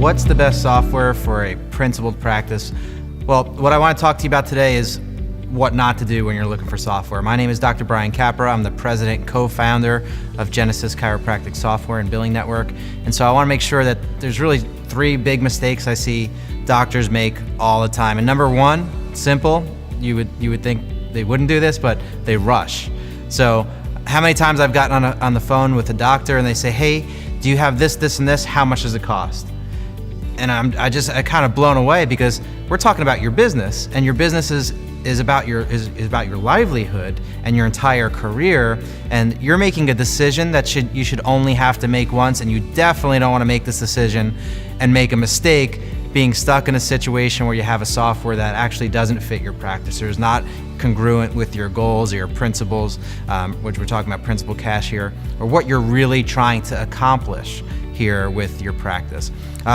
what's the best software for a principled practice? Well, what I want to talk to you about today is what not to do when you're looking for software. My name is Dr. Brian Capra. I'm the president and co-founder of Genesis Chiropractic Software and Billing Network. And so I want to make sure that there's really three big mistakes I see doctors make all the time. And number one, simple, you would think they wouldn't do this, but they rush. So how many times I've gotten on the phone with a doctor and they say, hey, do you have this, this, and this? How much does it cost? And I kind of blown away, because we're talking about your business, and your business is about your livelihood and your entire career, and you're making a decision that you should only have to make once, and you definitely don't want to make this decision and make a mistake being stuck in a situation where you have a software that actually doesn't fit your practice or is not congruent with your goals or your principles, which we're talking about principal cash here, or what you're really trying to accomplish here with your practice.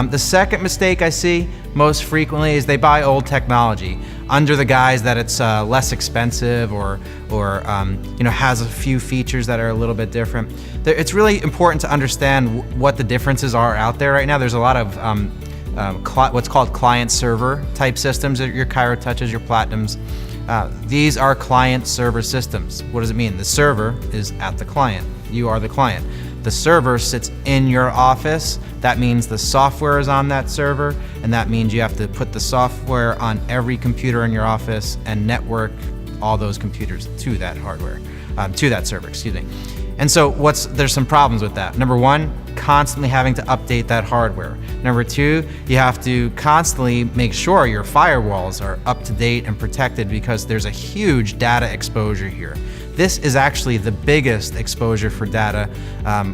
The second mistake I see most frequently is they buy old technology under the guise that it's less expensive or has a few features that are a little bit different. It's really important to understand what the differences are out there right now. There's a lot of what's called client-server type systems, your Chiro Touches, your Platinums. These are client-server systems. What does it mean? The server is at the client. You are the client. The server sits in your office. That means the software is on that server, and that means you have to put the software on every computer in your office and network all those computers to that hardware, to that server, excuse me. And so there's some problems with that. Number one, constantly having to update that hardware. Number two, you have to constantly make sure your firewalls are up to date and protected, because there's a huge data exposure here. This is actually the biggest exposure for data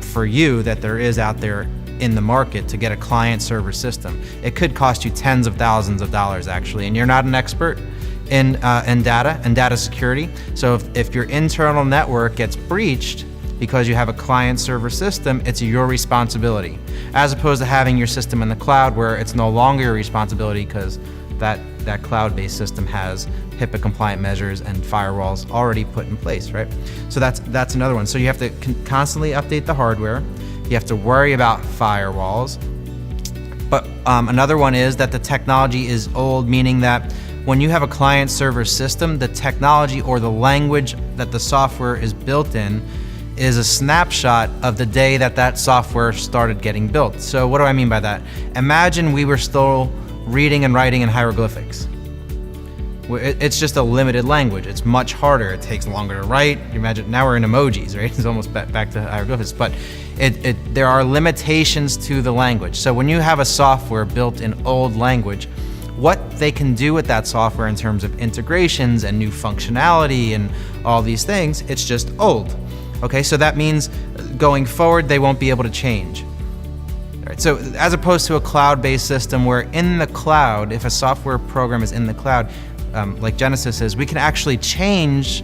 for you that there is out there in the market to get a client-server system. It could cost you tens of thousands of dollars actually, and you're not an expert in data and data security. So if your internal network gets breached because you have a client-server system, it's your responsibility, as opposed to having your system in the cloud where it's no longer your responsibility, because that cloud-based system has HIPAA compliant measures and firewalls already put in place, right? So that's another one. So you have to constantly update the hardware. You have to worry about firewalls. But another one is that the technology is old, meaning that when you have a client-server system, the technology or the language that the software is built in is a snapshot of the day that software started getting built. So what do I mean by that? Imagine we were still reading and writing in hieroglyphics. It's just a limited language. It's much harder. It takes longer to write. You imagine now we're in emojis, right? It's almost back to hieroglyphics, but there are limitations to the language. So when you have a software built in old language, what they can do with that software in terms of integrations and new functionality and all these things, it's just old. Okay, so that means going forward, they won't be able to change. All right, so as opposed to a cloud-based system where in the cloud, if a software program is in the cloud, like Genesis is, we can actually change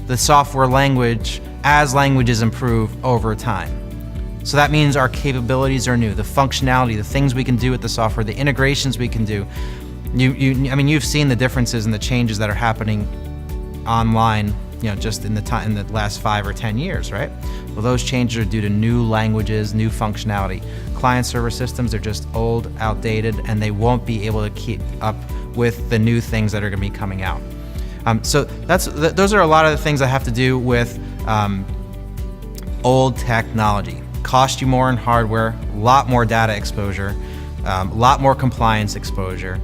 the software language as languages improve over time. So that means our capabilities are new, the functionality, the things we can do with the software, the integrations we can do. You've seen the differences and the changes that are happening online, just in the last 5 or 10 years, right? Well, those changes are due to new languages, new functionality. Client-server systems are just old, outdated, and they won't be able to keep up with the new things that are going to be coming out. So those are a lot of the things that have to do with old technology. Cost you more in hardware, a lot more data exposure, a lot more compliance exposure,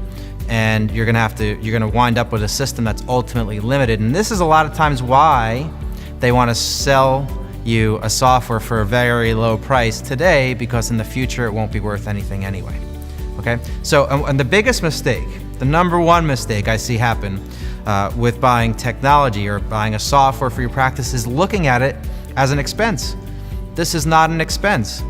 and you're gonna wind up with a system that's ultimately limited. And this is a lot of times why they want to sell you a software for a very low price today, because in the future it won't be worth anything anyway. Okay, so and the biggest mistake, the number one mistake I see happen with buying technology or buying a software for your practice is looking at it as an expense. This is not an expense.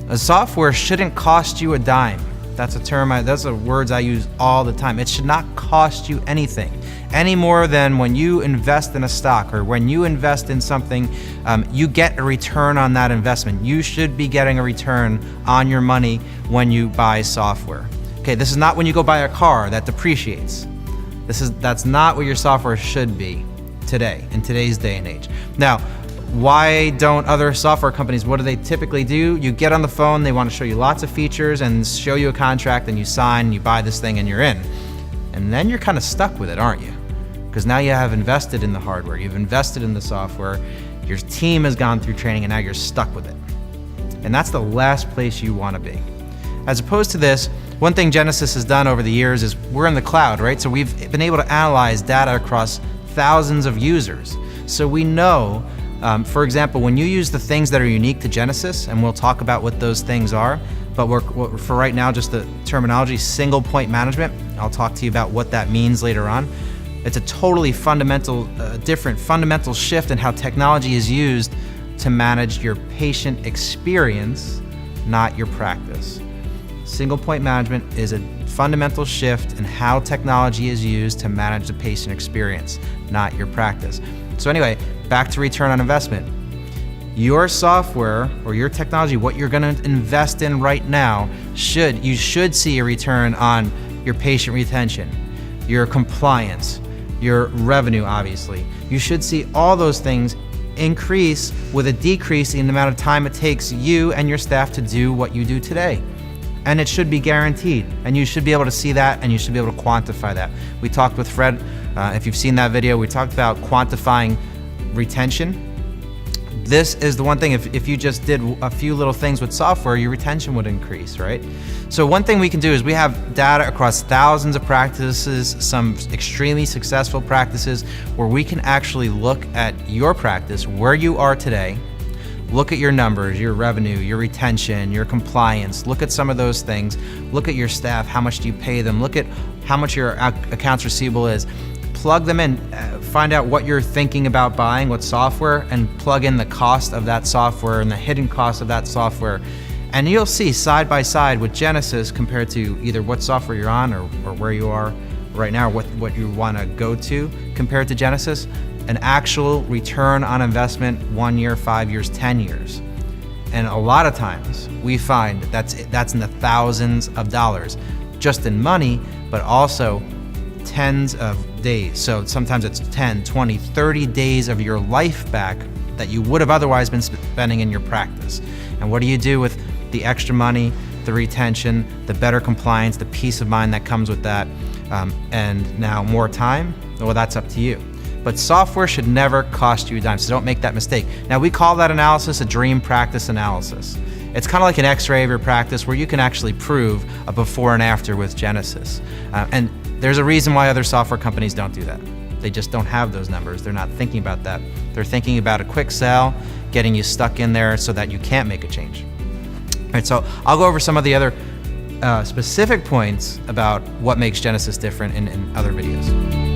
A software shouldn't cost you a dime. That's a term, those are words I use all the time. It should not cost you anything, any more than when you invest in a stock or when you invest in something, you get a return on that investment. You should be getting a return on your money when you buy software. Okay, this is not when you go buy a car that depreciates. That's not what your software should be today, in today's day and age. Now, why don't other software companies, what do they typically do? You get on the phone, they want to show you lots of features and show you a contract, and you sign, you buy this thing, and you're in. And then you're kind of stuck with it, aren't you? Because now you have invested in the hardware, you've invested in the software, your team has gone through training, and now you're stuck with it. And that's the last place you want to be. As opposed to this, one thing Genesis has done over the years is we're in the cloud, right? So we've been able to analyze data across thousands of users. So we know, for example, when you use the things that are unique to Genesis, and we'll talk about what those things are, but for right now, just the terminology, single point management, I'll talk to you about what that means later on. It's a totally different fundamental shift in how technology is used to manage your patient experience, not your practice. Single point management is a fundamental shift in how technology is used to manage the patient experience, not your practice. So anyway, back to return on investment. Your software or your technology, what you're going to invest in right now, you should see a return on your patient retention, your compliance, your revenue, obviously. You should see all those things increase with a decrease in the amount of time it takes you and your staff to do what you do today. And it should be guaranteed, and you should be able to see that, and you should be able to quantify that. We talked with Fred, if you've seen that video, we talked about quantifying retention. This is the one thing, if you just did a few little things with software, your retention would increase, right? So one thing we can do is we have data across thousands of practices, some extremely successful practices, where we can actually look at your practice, where you are today, look at your numbers, your revenue, your retention, your compliance, look at some of those things, look at your staff, how much do you pay them, look at how much your accounts receivable is, plug them in, find out what you're thinking about buying, what software, and plug in the cost of that software and the hidden cost of that software. And you'll see side by side with Genesis compared to either what software you're on or where you are right now, or what you want to go to compared to Genesis, an actual return on investment, 1 year, 5 years, 10 years. And a lot of times we find that's in the thousands of dollars, just in money, but also tens of days. So sometimes it's 10, 20, 30 days of your life back that you would have otherwise been spending in your practice. And what do you do with the extra money, the retention, the better compliance, the peace of mind that comes with that, and now more time? Well, that's up to you. But software should never cost you a dime, so don't make that mistake. Now, we call that analysis a dream practice analysis. It's kind of like an x-ray of your practice where you can actually prove a before and after with Genesis. And there's a reason why other software companies don't do that. They just don't have those numbers. They're not thinking about that. They're thinking about a quick sell, getting you stuck in there so that you can't make a change. All right, so I'll go over some of the other specific points about what makes Genesis different in other videos.